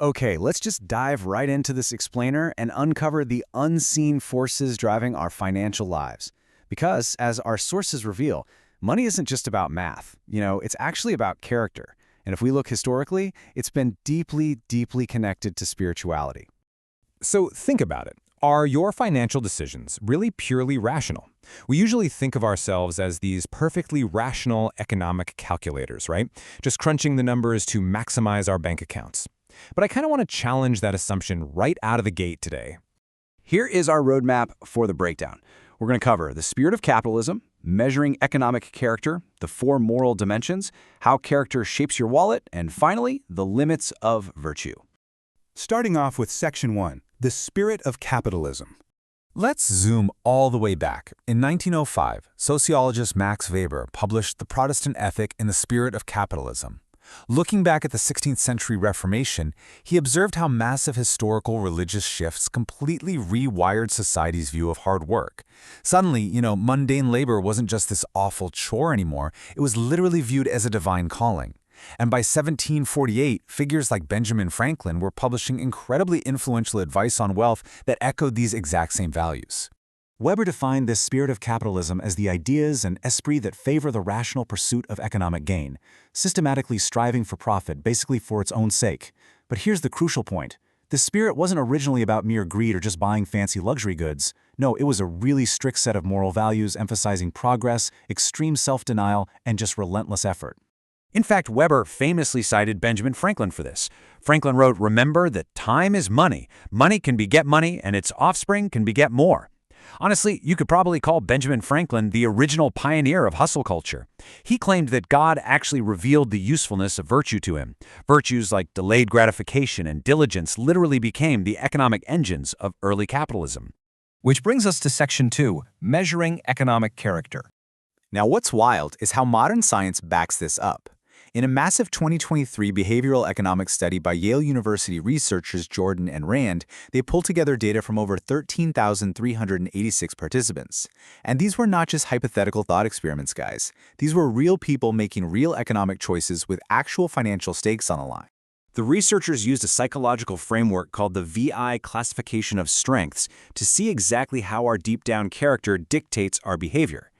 Okay, let's just dive right into this explainer and uncover the unseen forces driving our financial lives. Because, as our sources reveal, money isn't just about math. It's actually about character. And if we look historically, it's been deeply, deeply connected to spirituality. So think about it. Are your financial decisions really purely rational? We usually think of ourselves as these perfectly rational economic calculators, right? Just crunching the numbers to maximize our bank accounts. But I kind of want to challenge that assumption right out of the gate today. Here is our roadmap for the breakdown. We're going to cover the spirit of capitalism, measuring economic character, the four moral dimensions, how character shapes your wallet, and finally, the limits of virtue. Starting off with Section 1, the spirit of capitalism. Let's zoom all the way back. In 1905, sociologist Max Weber published The Protestant Ethic in the Spirit of Capitalism. Looking back at the 16th century Reformation, he observed how massive historical religious shifts completely rewired society's view of hard work. Suddenly, mundane labor wasn't just this awful chore anymore, it was literally viewed as a divine calling. And by 1748, figures like Benjamin Franklin were publishing incredibly influential advice on wealth that echoed these exact same values. Weber defined this spirit of capitalism as the ideas and esprit that favor the rational pursuit of economic gain, systematically striving for profit basically for its own sake. But here's the crucial point. This spirit wasn't originally about mere greed or just buying fancy luxury goods. No, it was a really strict set of moral values emphasizing progress, extreme self-denial, and just relentless effort. In fact, Weber famously cited Benjamin Franklin for this. Franklin wrote, "Remember that time is money. Money can beget money, and its offspring can beget more." Honestly, you could probably call Benjamin Franklin the original pioneer of hustle culture. He claimed that God actually revealed the usefulness of virtue to him. Virtues like delayed gratification and diligence literally became the economic engines of early capitalism. Which brings us to Section 2, measuring economic character. Now, what's wild is how modern science backs this up. In a massive 2023 behavioral economics study by Yale University researchers Jordan and Rand, they pulled together data from over 13,386 participants. And these were not just hypothetical thought experiments, guys. These were real people making real economic choices with actual financial stakes on the line. The researchers used a psychological framework called the VI classification of strengths to see exactly how our deep-down character dictates our behavior.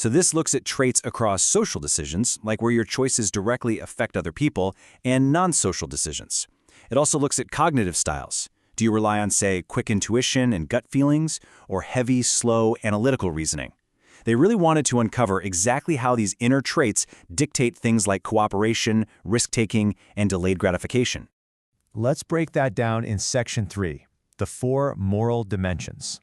So this looks at traits across social decisions, like where your choices directly affect other people, and non-social decisions. It also looks at cognitive styles. Do you rely on, say, quick intuition and gut feelings, or heavy, slow, analytical reasoning? They really wanted to uncover exactly how these inner traits dictate things like cooperation, risk-taking, and delayed gratification. Let's break that down in Section 3, the four moral dimensions.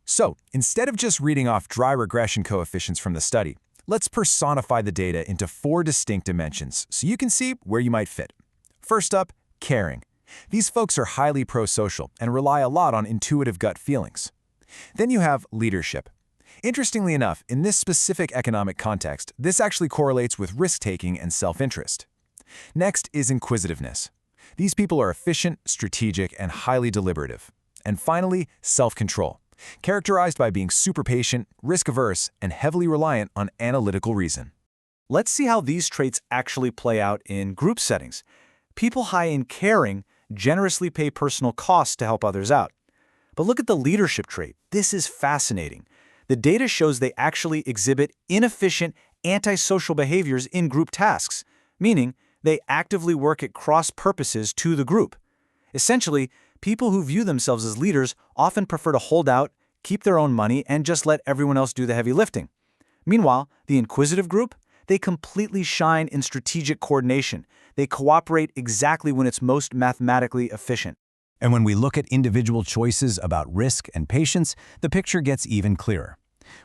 So, instead of just reading off dry regression coefficients from the study, let's personify the data into four distinct dimensions so you can see where you might fit. First up, caring. These folks are highly pro-social and rely a lot on intuitive gut feelings. Then you have leadership. Interestingly enough, in this specific economic context, this actually correlates with risk-taking and self-interest. Next is inquisitiveness. These people are efficient, strategic, and highly deliberative. And finally, self-control, characterized by being super patient, risk-averse, and heavily reliant on analytical reason. Let's see how these traits actually play out in group settings. People high in caring generously pay personal costs to help others out. But look at the leadership trait. This is fascinating. The data shows they actually exhibit inefficient, antisocial behaviors in group tasks, meaning they actively work at cross purposes to the group. Essentially, people who view themselves as leaders often prefer to hold out, keep their own money, and just let everyone else do the heavy lifting. Meanwhile, the inquisitive group, they completely shine in strategic coordination. They cooperate exactly when it's most mathematically efficient. And when we look at individual choices about risk and patience, the picture gets even clearer.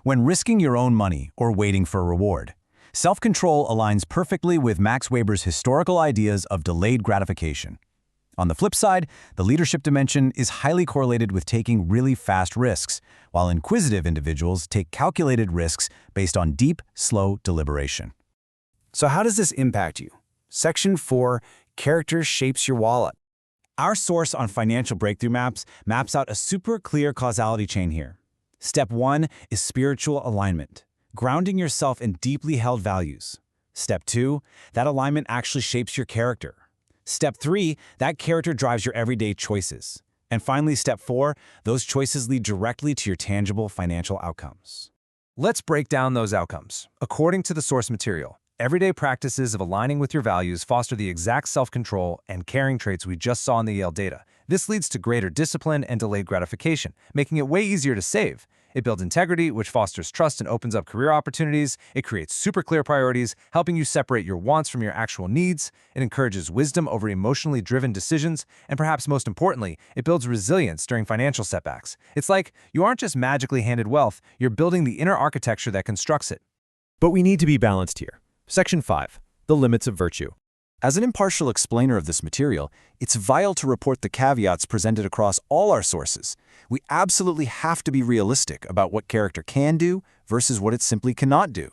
When risking your own money or waiting for a reward, self-control aligns perfectly with Max Weber's historical ideas of delayed gratification. On the flip side, the leadership dimension is highly correlated with taking really fast risks, while inquisitive individuals take calculated risks based on deep, slow deliberation. So how does this impact you? Section 4, Character Shapes Your Wallet. Our source on Financial Breakthrough Maps maps out a super clear causality chain here. Step 1 is spiritual alignment, grounding yourself in deeply held values. Step 2, that alignment actually shapes your character. Step 3, that character drives your everyday choices. And finally, step 4, those choices lead directly to your tangible financial outcomes. Let's break down those outcomes. According to the source material, everyday practices of aligning with your values foster the exact self-control and caring traits we just saw in the Yale data. This leads to greater discipline and delayed gratification, making it way easier to save. It builds integrity, which fosters trust and opens up career opportunities. It creates super clear priorities, helping you separate your wants from your actual needs. It encourages wisdom over emotionally driven decisions. And perhaps most importantly, it builds resilience during financial setbacks. It's like you aren't just magically handed wealth, you're building the inner architecture that constructs it. But we need to be balanced here. Section 5. The limits of virtue. As an impartial explainer of this material, it's vital to report the caveats presented across all our sources. We absolutely have to be realistic about what character can do versus what it simply cannot do.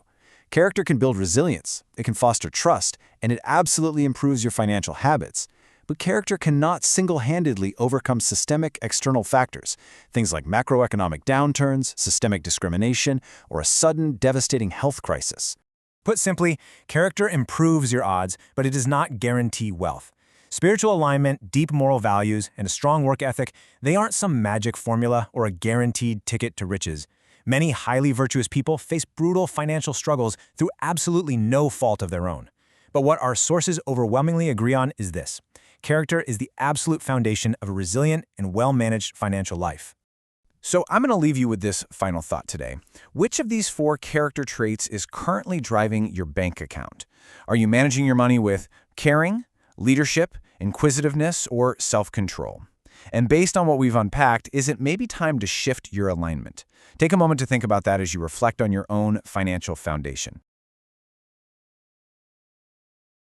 Character can build resilience, it can foster trust, and it absolutely improves your financial habits. But character cannot single-handedly overcome systemic external factors, things like macroeconomic downturns, systemic discrimination, or a sudden, devastating health crisis. Put simply, character improves your odds, but it does not guarantee wealth. Spiritual alignment, deep moral values, and a strong work ethic, they aren't some magic formula or a guaranteed ticket to riches. Many highly virtuous people face brutal financial struggles through absolutely no fault of their own. But what our sources overwhelmingly agree on is this: character is the absolute foundation of a resilient and well-managed financial life. So I'm going to leave you with this final thought today. Which of these 4 character traits is currently driving your bank account? Are you managing your money with caring, leadership, inquisitiveness, or self-control? And based on what we've unpacked, is it maybe time to shift your alignment? Take a moment to think about that as you reflect on your own financial foundation.